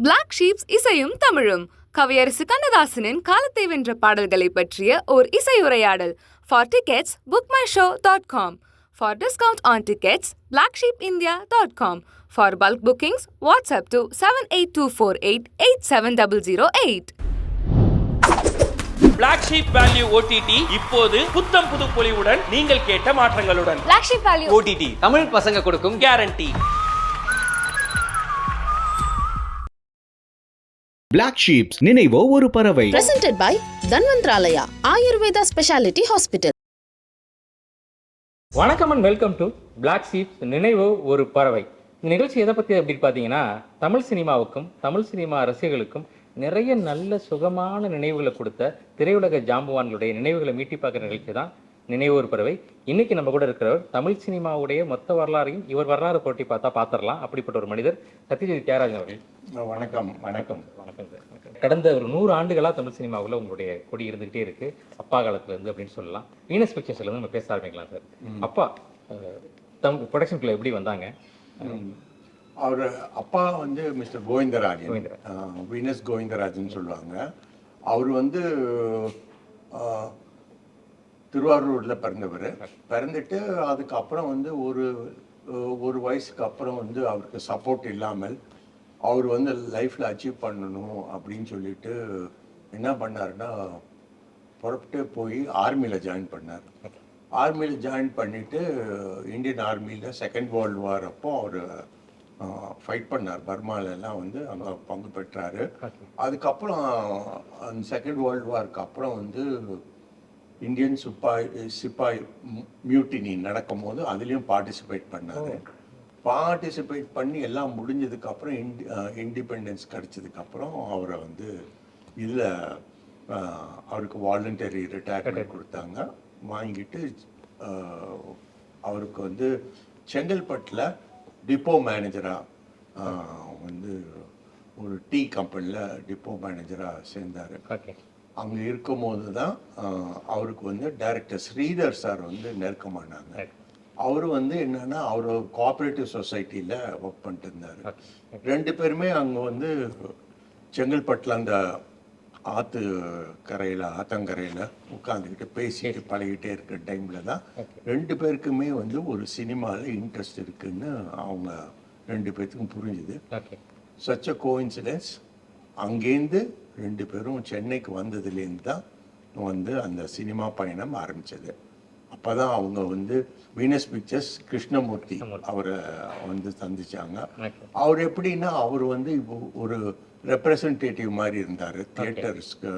Black ships இசையும் தமிழும் கவியரசு கண்ணதாசனின் காலத்தை வென்ற பாடல்களை பற்றிய ஓர் இசையுரையாடல். For tickets, bookmyshow.com. For discount on tickets, blacksheepindia.com. For bulk bookings, WhatsApp to 78248 Black Sheep Value OTT இப்போது புத்தம் புது பொலிவுடன் நீங்கள் கேட்ட மாற்றங்களுடன். Black Sheep Value OTT Tamil பசங்க கொடுக்கும் கேரண்டி. Black Sheeps நினைவோ ஒரு பறவை. Presented by Dhanvantralaya Ayurveda speciality hospital. வணக்கம் and welcome to black sheeps நினைவு ஒரு பறவை. இந்த நிகழ்ச்சி எதை பற்றி அப்படின்னு பார்த்தீங்கன்னா, தமிழ் சினிமாவுக்கும் தமிழ் சினிமா ரசிகர்களுக்கும் நிறைய நல்ல சுகமான நினைவுகளை கொடுத்த திரையுலக ஜாம்பவான்களுடைய நினைவுகளை மீட்டி பார்க்குற நிகழ்ச்சி தான் நினைவு ஒரு பறவை. இன்னைக்கு நம்ம கூட இருக்கிறவர் தமிழ் சினிமாவுடைய மொத்த வரலாறையும் இவர் வரலாறு போட்டி பார்த்துடலாம். அப்படிப்பட்ட ஒரு மனிதர் சத்யஜித் தியாகராஜன் அவர்கள். வணக்கம். வணக்கம். வணக்கம் சார். கடந்த ஒரு 100 ஆண்டுகளாக தமிழ் சினிமாவில் உங்களுடைய கொடி இருந்துகிட்டே இருக்கு, அப்பா காலத்துல இருந்து அப்படின்னு சொல்லலாம். வீனஸ் பிக்சர்ஸ்ல இருந்து நம்ம பேச ஆரம்பிக்கலாம் சார். அப்பா ப்ரொடக்ஷனுக்குள்ள எப்படி வந்தாங்க? அவர் அப்பா வந்து மிஸ்டர் கோவிந்தராஜன், வீனஸ் கோவிந்தராஜன் சொல்லுவாங்க. அவர் வந்து திருவாரூரில் பிறந்தவர். பிறந்துட்டு அதுக்கப்புறம் வந்து ஒரு வயசுக்கு அப்புறம் வந்து அவருக்கு சப்போர்ட் இல்லாமல் அவர் வந்து லைஃப்பில் அச்சீவ் பண்ணணும் அப்படின்னு சொல்லிட்டு என்ன பண்ணாருன்னா, புறப்பட்டு போய் ஆர்மியில் ஜாயின் பண்ணார். ஆர்மியில் ஜாயின் பண்ணிவிட்டு இந்தியன் ஆர்மியில் செகண்ட் வேர்ல்டு வார் அப்போ அவர் ஃபைட் பண்ணார். பர்மாலெல்லாம் வந்து அங்கே பங்கு பெற்றார். அதுக்கப்புறம் அந்த செகண்ட் வேர்ல்டு வாருக்கு அப்புறம் வந்து இந்தியன் சிப்பாய் மியூட்டினி நடக்கும் போது அதுலேயும் பார்ட்டிசிபேட் பண்ணார். பார்ட்டிசிபேட் பண்ணி எல்லாம் முடிஞ்சதுக்கப்புறம் இண்டிபெண்டன்ஸ் கிடச்சதுக்கப்புறம் அவரை வந்து இதில் அவருக்கு வாலண்டரி ரிட்டையர்மெண்ட் கொடுத்தாங்க. வாங்கிட்டு அவருக்கு வந்து செங்கல்பட்டில் டிப்போ மேனேஜராக வந்து ஒரு டீ கம்பெனியில் டிப்போ மேனேஜராக சேர்ந்தார். அங்கே இருக்கும்போது தான் அவருக்கு வந்து டைரக்டர் ஸ்ரீதர் சார் வந்து நெருக்கமானாங்க. அவர் வந்து என்னன்னா, அவர் கோஆப்ரேட்டிவ் சொசைட்டியில் ஒர்க் பண்ணிட்டு இருந்தார். ரெண்டு பேருமே அங்கே வந்து செங்கல்பட்டில் அந்த ஆத்தங்கரையில் உட்காந்துக்கிட்டு பேசிட்டு பழகிட்டே இருக்கிற டைமில் தான் ரெண்டு பேருக்குமே வந்து ஒரு சினிமாவில் இன்ட்ரெஸ்ட் இருக்குன்னு அவங்க ரெண்டு பேர்த்துக்கும் புரிஞ்சுது. Such a coincidence. அங்கேருந்து ரெண்டு பேரும் சென்னைக்கு வந்ததுலேருந்து தான் வந்து அந்த சினிமா பயணம் ஆரம்பித்தது. அப்போ தான் அவங்க வந்து வீனஸ் பிக்சர்ஸ் கிருஷ்ணமூர்த்தி அவரை வந்து சந்திச்சாங்க. அவர் எப்படின்னா, அவர் வந்து இப்போ ஒரு ரெப்ரசன்டேட்டிவ் மாதிரி இருந்தார். தியேட்டர்ஸ்க்கு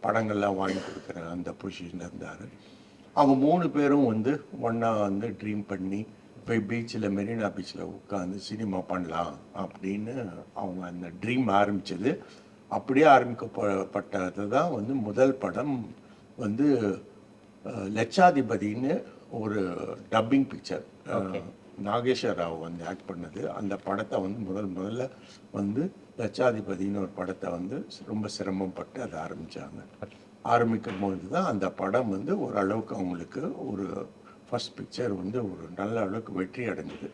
படங்கள்லாம் வாங்கி கொடுக்குற அந்த பொசிஷனில் இருந்தார். அவங்க 3 பேரும் வந்து ஒன்றா வந்து ட்ரீம் பண்ணி போய் பீச்சில் மெரினா பீச்சில் உட்காந்து சினிமா பண்ணலாம் அப்படின்னு அவங்க அந்த ட்ரீம் ஆரம்பித்தது. அப்படியே ஆரம்பிக்கப்பட்டது தான் வந்து முதல் படம் வந்து லட்சாதிபதினு ஒரு டப்பிங் பிக்சர். நாகேஸ்வர் ராவ் வந்து ஆக்ட் பண்ணது. அந்த படத்தை வந்து முதல்ல வந்து லட்சாதிபதினு ஒரு படத்தை வந்து ரொம்ப சிரமப்பட்டு அதை ஆரம்பித்தாங்க. ஆரம்பிக்கும் போது தான் அந்த படம் வந்து ஓரளவுக்கு அவங்களுக்கு ஒரு ஃபர்ஸ்ட் பிக்சர் வந்து ஒரு நல்ல அளவுக்கு வெற்றி அடைஞ்சது.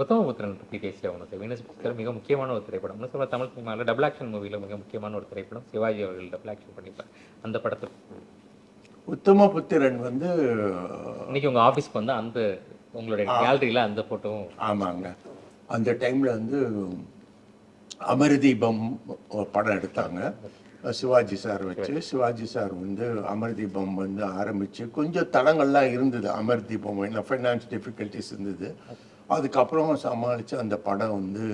உத்தமபுத்திரன் பற்றி பேசியாகணும் சார். வீனஸ் பிக்சர் மிக முக்கியமான ஒரு திரைப்படம். இன்னும் சொல்ல தமிழ் சினிமாவில் டபுள் ஆக்ஷன் மூவியில் மிக முக்கியமான ஒரு திரைப்படம். சிவாஜி அவர்கள் டபுள் ஆக்ஷன் பண்ணிப்பார். அந்த படத்தை உத்தமபுத்திரன் வந்து இன்னைக்கு உங்கள் ஆஃபீஸ்க்கு வந்து அந்த உங்களுடைய கேலரியில் அந்த ஃபோட்டோவும். ஆமாங்க. அந்த டைமில் வந்து அமர்தீபம் படம் எடுத்தாங்க சிவாஜி சார் வச்சு. சிவாஜி சார் வந்து அமர்தீபம் வந்து ஆரம்பித்து கொஞ்சம் தடங்கள்லாம் இருந்தது. அமர்தீபம் என்ன ஃபைனான்ஸ் டிஃபிகல்ட்டிஸ் இருந்தது. அதுக்கப்புறம் சமாளித்து அந்த படம் வந்து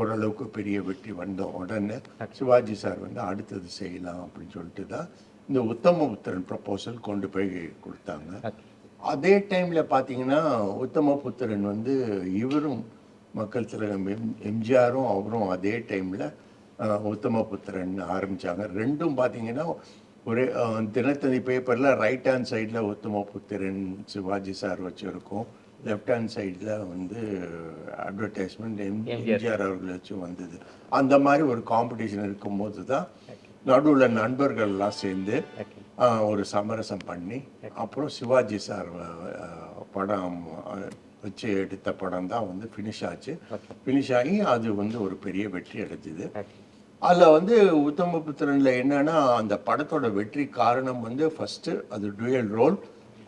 ஓரளவுக்கு பெரிய வெற்றி வந்த உடனே சிவாஜி சார் வந்து அடுத்தது செய்யலாம் அப்படின்னு சொல்லிட்டு தான் இந்த உத்தமபுத்திரன் ப்ரப்போசல் கொண்டு போய் கொடுத்தாங்க. அதே டைமில் பார்த்தீங்கன்னா உத்தமபுத்திரன் வந்து இவரும் மக்கள் திலகம் எம்ஜிஆரும் அவரும் அதே டைமில் உத்தமபுத்திரன் ஆரம்பித்தாங்க. ரெண்டும் பார்த்தீங்கன்னா ஒரே தினத்தந்தி பேப்பரில் ரைட் ஹேண்ட் சைடில் உத்தமபுத்திரன் சிவாஜி சார் வச்சுருக்கோம், லெஃப்ட் ஹேண்ட் சைடில் வந்து அட்வர்டைஸ்மெண்ட் எம்ஜிஆர் அவர்கள் வச்சு வந்தது. அந்த மாதிரி ஒரு காம்படிஷன் இருக்கும்போது தான் நடுவில் நண்பர்கள்லாம் சேர்ந்து ஒரு சமரசம் பண்ணி அப்புறம் சிவாஜி சார் படம் வச்சு எடுத்த படம் தான் வந்து ஃபினிஷ் ஆச்சு. ஃபினிஷ் ஆகி அது வந்து ஒரு பெரிய வெற்றி அடைஞ்சுது. அதில் வந்து உத்தமபுத்திரனில் என்னன்னா அந்த படத்தோட வெற்றி காரணம் வந்து ஃபஸ்ட்டு அது டுயல் ரோல்.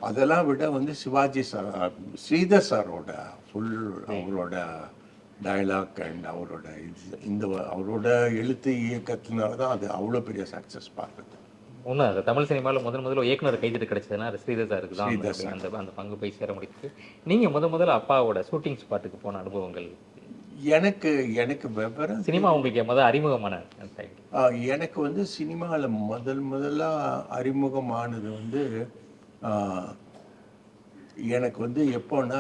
அதெல்லாம் விட வந்து சிவாஜி சார், ஸ்ரீதர் சாரோட ஃபுல் அவரோட டயலாக் அண்ட் அவரோட அவரோட எழுத்து இயக்கத்தினால தான் அது அவ்வளோ பெரிய சக்ஸஸ் பார்க்குது. ஒன்றும் அது தமிழ் சினிமாவில் முதல்ல இயக்குனர் கைதிட்டு கிடைச்சதுன்னா அது ஸ்ரீதர் சாருக்கு தான் அந்த பங்கு போய் சேர முடியுது. நீங்கள் முதல்ல அப்பாவோட ஷூட்டிங் ஸ்பாட்டுக்கு போன அனுபவங்கள்? எனக்கு விவரம் சினிமா உங்களுக்கு அறிமுகமான எனக்கு வந்து சினிமாவில் முதலாக அறிமுகமானது வந்து எனக்கு வந்து எப்போன்னா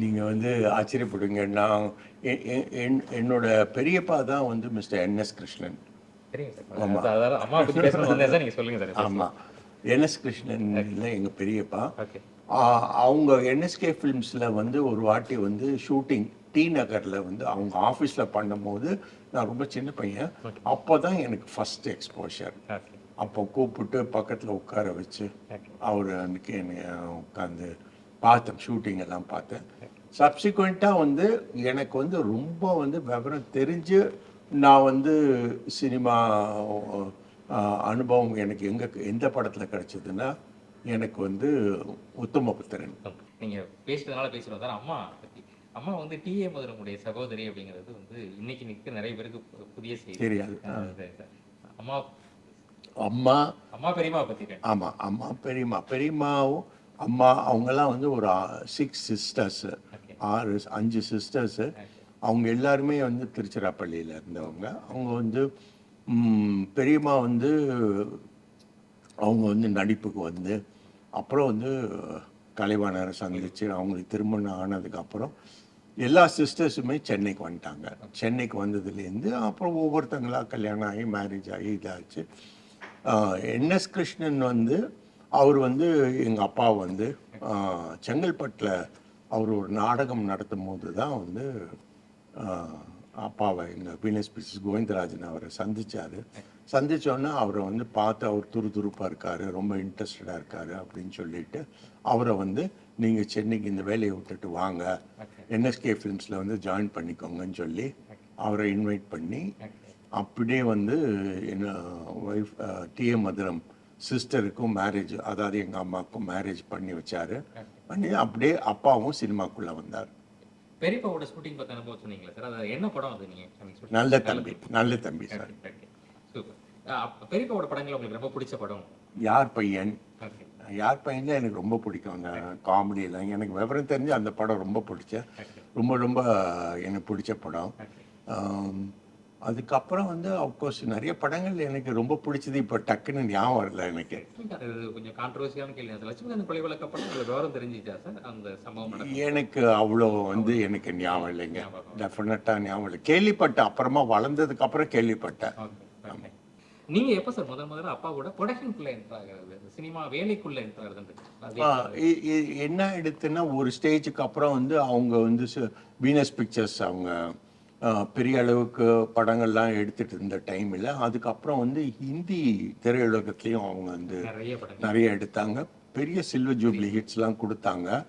நீங்கள் வந்து ஆச்சரியப்படுங்க. நான் என்னோட பெரியப்பா தான் வந்து மிஸ்டர் NS கிருஷ்ணன். ஆமாம், NS கிருஷ்ணன் இல்லை எங்கள் பெரியப்பா. அவங்க NSK ஃபிலிம்ஸில் வந்து ஒரு வாட்டி வந்து ஷூட்டிங் டி நகரில் வந்து அவங்க ஆஃபீஸில் பண்ணும்போது நான் ரொம்ப சின்ன பையன். அப்போ தான் எனக்கு ஃபஸ்ட் எக்ஸ்போஷர். அப்போ கூப்பிட்டு பக்கத்தில் உட்கார வச்சு அவர் அன்றைக்கி என்னை உட்காந்து பார்த்தேன், ஷூட்டிங் எல்லாம் பார்த்தேன். சப்சிக்வெண்ட்டாக வந்து எனக்கு வந்து ரொம்ப வந்து விவரம் தெரிஞ்சு நான் வந்து சினிமா அனுபவம் எனக்கு எந்த படத்தில் கிடைச்சதுன்னா எனக்கு வந்து உத்தமபுத்திரன். நீங்கள் பேசுறதுனால பேசுகிறோம் சார். அம்மா வந்து டி.ஏ. மதுரமுடைய சகோதரி அப்படிங்கிறது வந்து இன்னைக்கு நிறைய பேருக்கு புதிய செய்தி தெரியாது. அம்மா பெரியம்மா பற்றி. ஆமாம், அம்மா பெரியம்மாவும் அம்மா அவங்கெல்லாம் வந்து ஒரு 6 சிஸ்டர்ஸு, 5 சிஸ்டர்ஸு. அவங்க எல்லாருமே வந்து திருச்சிராப்பள்ளியில் இருந்தவங்க. அவங்க வந்து பெரியம்மா வந்து அவங்க வந்து நடிப்புக்கு வந்து அப்புறம் வந்து கலைவாணரை சந்திச்சு அவங்களுக்கு திருமணம் ஆனதுக்கப்புறம் எல்லா சிஸ்டர்ஸுமே சென்னைக்கு வந்துட்டாங்க. சென்னைக்கு வந்ததுலேருந்து அப்புறம் ஒவ்வொருத்தங்களா கல்யாணம் ஆகி மேரேஜ் ஆகி இதாச்சு. NS கிருஷ்ணன் வந்து அவர் வந்து எங்கள் அப்பா வந்து செங்கல்பட்டில் அவர் ஒரு நாடகம் நடத்தும் போது தான் வந்து அப்பாவை எங்கள் வீனஸ் பிக்சர்ஸ் கோவிந்தராஜன் அவரை சந்தித்தோன்னே அவரை வந்து பார்த்து அவர் துருதுருப்பாக இருக்கார், ரொம்ப இன்ட்ரெஸ்டடாக இருக்கார் அப்படின்னு சொல்லிட்டு அவரை வந்து நீங்கள் சென்னைக்கு இந்த வேலையை விட்டுட்டு வாங்க, NSK ஃபிலிம்ஸில் வந்து ஜாயின் பண்ணிக்கோங்கன்னு சொல்லி அவரை இன்வைட் பண்ணி அப்படியே வந்து என்ன ஒய்ஃப் டி.ஏ. மதுரம் சிஸ்டருக்கும் மேரேஜ், அதாவது எங்கள் அம்மாவுக்கும் மேரேஜ் பண்ணி வச்சார். பண்ணி அப்படியே அப்பாவும் சினிமாக்குள்ளே வந்தார். பெரியப்பாவோட ஷூட்டிங் பற்றி அனுபவம் சொன்னீங்களா சார்? அது என்ன படம் அது? நீங்கள் நல்ல தம்பி சார். சூப்பர். பெரியப்பாவோட படங்கள் உங்களுக்கு ரொம்ப பிடிச்ச படம்? யார் பையன்ல எனக்கு ரொம்ப பிடிக்கும். அந்த காமெடியெல்லாம் எனக்கு விவரம் தெரிஞ்சு அந்த படம் ரொம்ப ரொம்ப எனக்கு பிடிச்ச படம். அதுக்கப்புறம் வந்து அப்கோர்ஸ் நிறைய படங்கள் எனக்கு ரொம்ப பிடிச்சது இப்போ டக்குன்னு ஞாபகம் வரல எனக்கு. கொஞ்சம் கான்ட்ரோவர்சியான கேள்வி. லட்சுமிகாந்த் கொலை வழக்கு படம் உங்களுக்கு விவரம் தெரிஞ்சிச்சா சார்? அந்த சம்பவம் எனக்கு அவ்வளோ வந்து எனக்கு ஞாபகம் இல்லைங்க, டெஃபினட்டாக ஞாபகம் இல்லை. கேள்விப்பட்டேன், அப்புறமா வளர்ந்ததுக்கு அப்புறம் கேள்விப்பட்டேன். நீங்க எப்போ சார் முதல்ல அப்பாவோட ப்ரொடக்ஷனுக்குள்ள என்ட்ராகிறது, சினிமா வேலைக்குள்ள என்ட்ராகிறது? என்ன எடுத்துன்னா ஒரு ஸ்டேஜுக்கு அப்புறம் வந்து அவங்க வந்து வீனஸ் பிக்சர்ஸ் அவங்க பெரிய அளவுக்கு படங்கள்லாம் எடுத்துகிட்டு இருந்த டைமில் அதுக்கப்புறம் வந்து ஹிந்தி திரையுலகத்துலேயும் அவங்க வந்து நிறைய எடுத்தாங்க. பெரிய சில்வர் ஜூப்ளி ஹிட்ஸ்லாம் கொடுத்தாங்க.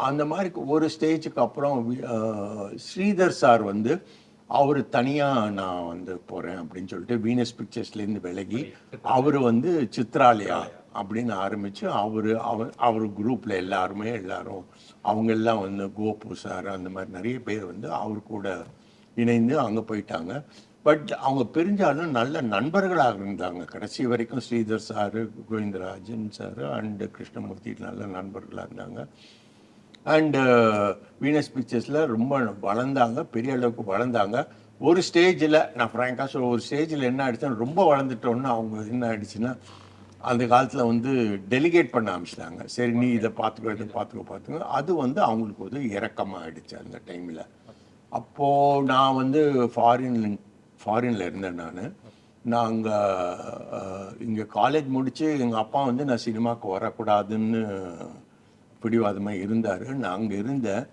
அந்த மாதிரி ஒரு ஸ்டேஜுக்கு அப்புறம் ஸ்ரீதர் சார் வந்து அவர் தனியாக நான் வந்து போகிறேன் அப்படின்னு சொல்லிட்டு வீனஸ் பிக்சர்ஸ்லேருந்து விலகி அவர் வந்து சித்ராலயா அப்படின்னு ஆரம்பித்து அவர் குரூப்பில் எல்லாரும் அவங்க எல்லாம் வந்து கோபு சார் அந்த மாதிரி நிறைய பேர் வந்து அவர் கூட இணைந்து அங்கே போயிட்டாங்க. பட் அவங்க பிரிஞ்சாலும் நல்ல நண்பர்களாக இருந்தாங்க கடைசி வரைக்கும். Sridhar sir, Govindarajan sir and Krishnamurthy நல்ல நண்பர்களாக இருந்தாங்க. அண்டு வீனஸ் பிக்சர்ஸில் ரொம்ப வளர்ந்தாங்க, பெரிய அளவுக்கு வளர்ந்தாங்க. ஒரு ஸ்டேஜில் நான் ஃப்ராங்காக சொல்ல, ஒரு ஸ்டேஜில் என்ன ஆகிடுச்சுன்னா ரொம்ப வளர்ந்துட்டோன்னு அவங்க என்ன ஆகிடுச்சுன்னா அந்த காலத்தில் வந்து டெலிகேட் பண்ண ஆரம்பிச்சிட்டாங்க. சரி நீ இதை பார்த்துக்கோ. அது வந்து அவங்களுக்கு ஒரு இறக்கமாக ஆகிடுச்சு அந்த டைமில். அப்போது நான் வந்து ஃபாரினில் இருந்தேன். நான் இங்கே காலேஜ் முடித்து எங்கள் அப்பா வந்து நான் சினிமாவுக்கு வரக்கூடாதுன்னு பிடிவாதமாக இருந்தார். நான் அங்கே இருந்தேன்.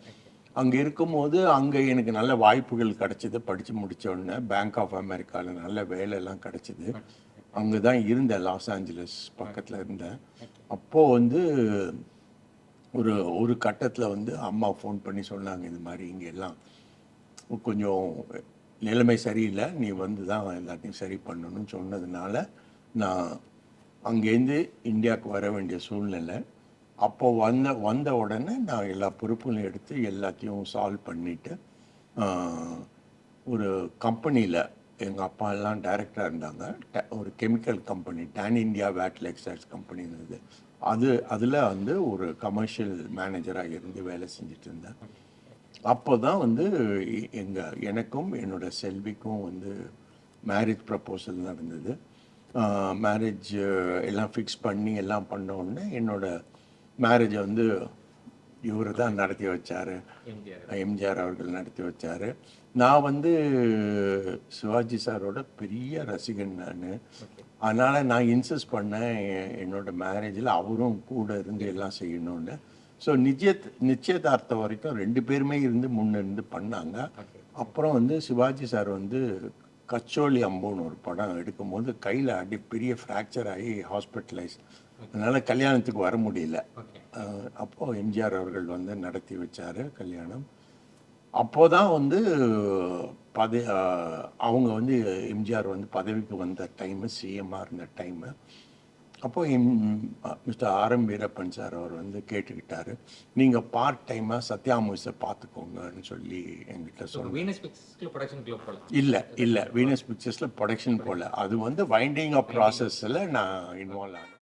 அங்கே இருக்கும்போது அங்கே எனக்கு நல்ல வாய்ப்புகள் கிடச்சிது. படித்து முடித்த உடனே பேங்க் ஆஃப் அமெரிக்காவில் நல்ல வேலையெல்லாம் கிடச்சிது. அங்கே தான் இருந்தேன், லாஸ் ஏஞ்சலஸ் பக்கத்தில் இருந்தேன். அப்போது வந்து ஒரு கட்டத்தில் வந்து அம்மா ஃபோன் பண்ணி சொன்னாங்க, இந்த மாதிரி இங்கே எல்லாம் கொஞ்சம் நிலைமை சரியில்லை, நீ வந்து தான் எல்லாத்தையும் சரி பண்ணணும்னு சொன்னதுனால நான் அங்கேருந்து இந்தியாவுக்கு வர வேண்டிய சூழ்நிலை. அப்போ வந்த உடனே நான் எல்லா பொறுப்புகளையும் எடுத்து எல்லாத்தையும் சால்வ் பண்ணிவிட்டு ஒரு கம்பெனியில் எங்கள் அப்பா எல்லாம் டைரக்டராக இருந்தாங்க. ஒரு chemical company, Tan India wattle extracts company இருந்தது. அதில் வந்து ஒரு கமர்ஷியல் மேனேஜராக இருந்து வேலை செஞ்சுட்டு இருந்தேன். அப்போ தான் வந்து எனக்கும் என்னோட செல்விக்கும் வந்து மேரேஜ் ப்ரப்போசல் நடந்தது. மேரேஜ் எல்லாம் ஃபிக்ஸ் பண்ணி எல்லாம் பண்ண உடனே என்னோட மேரேஜை வந்து இவர் தான் நடத்தி வச்சார், எம்ஜிஆர் அவர்கள் நடத்தி வச்சார். நான் வந்து சிவாஜி சாரோட பெரிய ரசிகன் நான். அதனால் நான் இன்சிஸ்ட் பண்ணேன் என்னோட மேரேஜில் அவரும் கூட இருந்து எல்லாம் செய்யணும்னு. ஸோ நிச்சயதார்த்தம் வரைக்கும் 2 பேருமே இருந்து முன்னிருந்து பண்ணாங்க. அப்புறம் வந்து சிவாஜி சார் வந்து கச்சோலி அம்புன்னு ஒரு படம் எடுக்கும்போது கையில் அடி பெரிய ஃப்ராக்சர் ஆகி ஹாஸ்பிட்டலைஸ், அதனால் கல்யாணத்துக்கு வர முடியல. அப்போது எம்ஜிஆர் அவர்கள் வந்து நடத்தி வச்சார் கல்யாணம். அப்போதான் வந்து அவங்க வந்து எம்ஜிஆர் வந்து பதவிக்கு வந்த டைமு, சிஎம்மாக இருந்த டைமு. அப்போது மிஸ்டர் ஆர்எம் வீரப்பன் சார் அவர் வந்து கேட்டுக்கிட்டாரு, நீங்கள் பார்ட் டைமாக சத்யா மூவிஸை பார்த்துக்கோங்கன்னு சொல்லி என்கிட்ட சொன்னாங்க. இல்லை வீனஸ் பிக்சர்ஸில் ப்ரொடக்ஷன் போல், அது வந்து வைண்டிங் அப் ப்ராசஸில் நான் இன்வால்வ் ஆனேன்.